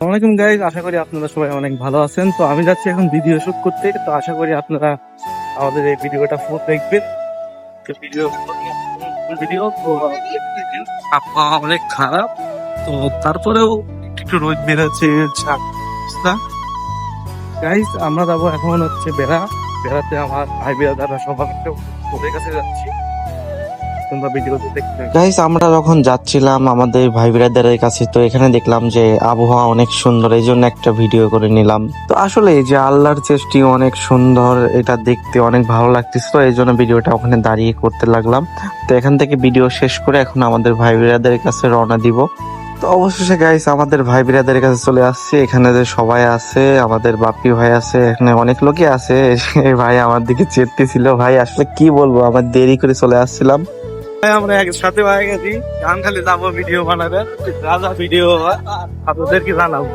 আসসালামাইকুম গাইজ, আশা করি আপনারা সবাই অনেক ভালো আছেন। তো আমি যাচ্ছি এখন ভিডিও শুট করতে। তো আশা করি আপনারা আমাদের এই ভিডিওটা ফুল দেখবেন। তো ভিডিও আবহাওয়া অনেক খারাপ, তো তারপরেও একটু রোদ বেরোচ্ছে। গাইজ আমরা যাবো এখন হচ্ছে বেড়াতে। আমার ভাই বেড়াদাররা সবার ওদের কাছে যাচ্ছি। গাইস আমরা যখন যাচ্ছিলাম আমাদের ভাই ব্রাদারের কাছে, তো এখানে দেখলাম যে আবহাওয়া অনেক সুন্দর, এই জন্য একটা ভিডিও করে নিলাম। তো আসলে এই যে আল্লাহর সৃষ্টি অনেক সুন্দর, এটা দেখতে অনেক ভালো লাগতেছিল, এই জন্য ভিডিওটা ওখানে দাঁড়িয়ে করতে লাগলাম। তো এখান থেকে ভিডিও শেষ করে এখন আমাদের ভাই ব্রাদারের কাছে রওনা দিব। তো অবশেষে গাইস আমাদের ভাই ব্রাদারের কাছে চলে আসছে। এখানে যে সবাই আছে, আমাদের বাপ্পি ভাই আছে, এখানে অনেক লোকই আছে। এই ভাই আমার দিকে চেপতেছিল। ভাই আসলে কি বলবো, আমার দেরি করে চলে আসছিলাম। আমরা একসাথে হয়ে গেছি, গান খালি যাবো ভিডিও বানাবে, রাজা ভিডিও আপনাদেরকে জানাবো।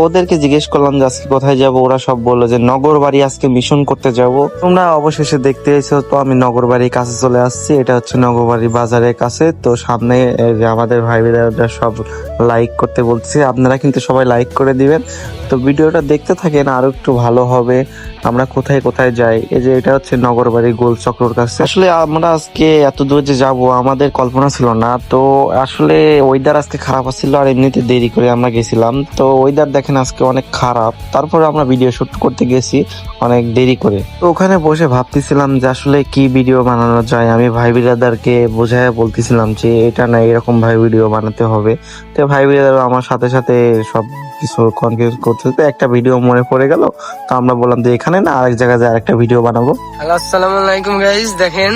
ওদেরকে জিজ্ঞেস করলাম যে আজকে কোথায় যাব, ওরা সব বললো যে নগর বাড়ি আজকে মিশন করতে যাব। তোমরা অবশেষে দেখতে এসেছো, তো আমি নগর বাড়ির কাছে চলে আসছি। এটা হচ্ছে নগর বাড়ি বাজারের কাছে। তো সামনে যে আমাদের ভাই বোনেরা সব লাইক করতে বলছে, আপনারা কিন্তু সবাই লাইক করে দিবেন। তো ভিডিওটা দেখতে থাকেন, আরো একটু ভালো হবে। আমরা কোথায় কোথায় যাই, এই যে এটা হচ্ছে নগর বাড়ি গোল চক্রর কাছে। আসলে আমরা আজকে এত দূর যে যাব আমাদের কল্পনা ছিল না। তো আসলে ওয়েদার আজকে খারাপ ছিল, আর এমনিতে দেরি করে আমরা গেছিলাম। তো ওয়েদার দেখেন আজকে অনেক খারাপ, তারপরে আমরা ভিডিও শুট করতে গেছি অনেক দেরি করে। তো ওখানে বসে ভাবতেছিলাম যে আসলে কি ভিডিও বানানো যায়। আমি ভাই বিরাদারকে বোঝায় বলতেছিলাম যে এটা না এরকম ভাই ভিডিও বানাতে হবে। তো ভাই বিরাদার আমার সাথে সাথে সব কিছু কনফিউজ করতে, তো একটা ভিডিও মনে পড়ে গেল। তো আমরা বললাম যে এখানে না আরেক জায়গায় যে আরেকটা ভিডিও বানাবো। হ্যালো, আসসালামু আলাইকুম গাইস। দেখেন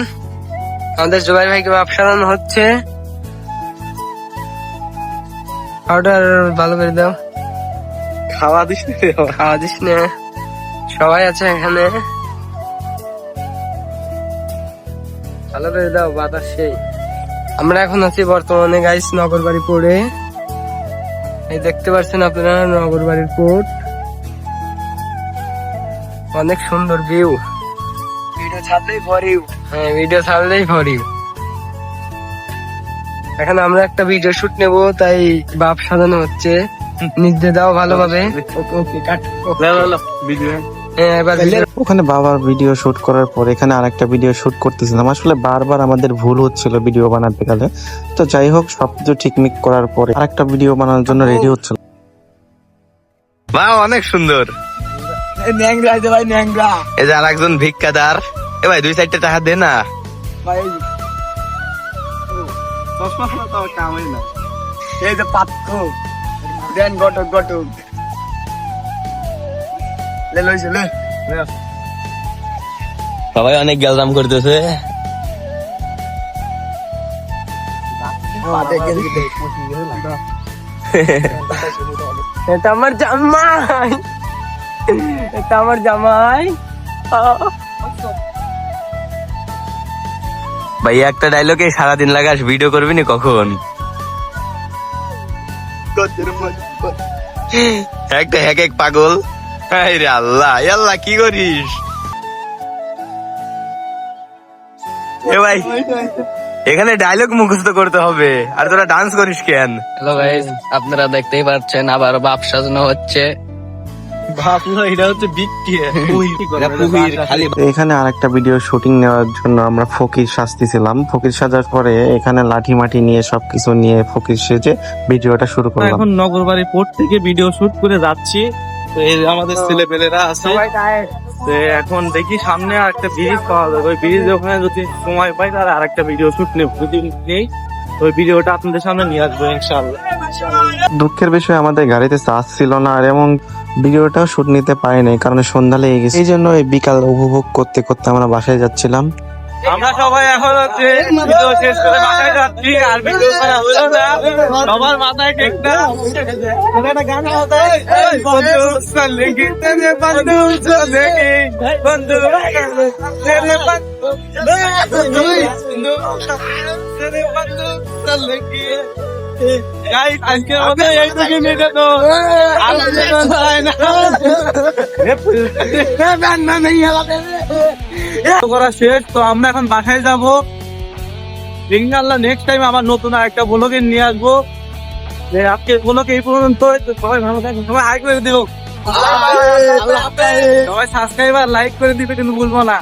আমাদের জুবাইর ভাইকে বাপ সারানো হচ্ছে। অর্ডার ভালো করে দাও, খাওয়া দিস না, খাওয়া দিস না। সবাই আছে এখানে, ভালো করে দাও, বাতাস সেই। আমরা এখন আছি বর্তমানে গাইস নগর বাড়ি পড়ে। এই দেখতে পাচ্ছেন আপনারা নগর বাড়ির কোর্ট, অনেক সুন্দর ভিউ। ভিডিও ছাড়লেই ফর ইউ। হ্যাঁ, ভিডিও ছাড়লেই ফর ইউ। এখন আমরা একটা ভিডিও শুট নেব, তাই বাপ সাজানো হচ্ছে। নিজে দাও ভালোভাবে। ওকে কাট। হ্যাঁ, এবার ওখানে বাবার ভিডিও শুট করার পর এখানে আরেকটা ভিডিও শুট করতেছিলাম। আসলে বারবার আমাদের ভুল হচ্ছিল ভিডিও বানাতে গেলে। তো যাই হোক, সবকিছু ঠিকমিক করার পরে আরেকটা ভিডিও বানানোর জন্য রেডি হচ্ছিল। বা অনেক সুন্দর। ন্যাংরা আছে ভাই, ন্যাংরা এই যে আরেকজন ভিক্ষাদার। এ ভাই 2-4টা টাকা দে না। ভাই। এই যে পাত্র দেন, গটক গটক লে লইছে লে। সবাই অনেক গেলদাম করতেছে। এটা আমার জামাই, এটা আমার জামাই। ভাই একটা ডায়লগে সারাদিন লাগাস, ভিডিও করবি না কখন? একটা এক পাগল। রে আল্লাহ, আল্লাহ কি করিস? এ ভাই এখানে ডায়লগ মুখস্থ করতে হবে, আর তোরা ডান্স করিস কেন? হ্যালো গাইস, আপনারা দেখতেই পাচ্ছেন আবার বাপ সাজানো হচ্ছে। এখানে আরেকটা ভিডিও শুটিং নেওয়ার জন্য আমরা ফকির সাজতেছিলাম। ফকির সাজার পরে এখানে লাঠি মাটি নিয়ে সবকিছু নিয়ে ফকির সেজে ভিডিওটা শুরু করলাম। এখন নগরবাড়ি পোর্ট থেকে ভিডিও শুট করে যাচ্ছি। তো এই আমাদের ছেলে পেলেরা আছে। তো এখন দেখি সামনে আরেকটা ব্রিজ পাওয়া যাবে, ওই ব্রিজ ওখানে যদি সময় পাই তাহলে আরেকটা ভিডিও শুট নেব। যদি নেই ওই ভিডিওটা আপনাদের সামনে নিয়ে আসবো ইনশাআল্লাহ। দুঃখের বিষয় আমাদের গাড়িতে চার্জ ছিল না, আর এবং ভিডিওটাও শুট নিতে পারি নাই, কারণ সন্ধ্যা লেগে গেছে। এই জন্য এই বিকাল উপভোগ করতে করতে আমরা বাসায় যাচ্ছিলাম। আমরা সবাই এখন হচ্ছে ভিডিও শেষ করে বাসায় যাচ্ছি, আর ভিডিও করা হলো না। সবার মাথায় টেকটা একটা গান আছে, বন্ধু চলে গিতে রে বন্ধু চলে গে বন্ধু রে বন্ধু রে বন্ধু চলে গে। গাইস আজকে আমাদের এইটুকু নিতে তো আর না নেই করা শেষ। তো আমরা এখন বাসায় যাবো। ইনশাআল্লাহ নেক্সট টাইম আবার নতুন আরেকটা ব্লগে নিয়ে আসবো। আজকে ব্লগ এই পর্যন্ত। সবাই ভালো থাকবেন, সবাই হাই করে দিও, সবাই সাবস্ক্রাইব আর লাইক করে দিবে কিন্তু ভুলবো না।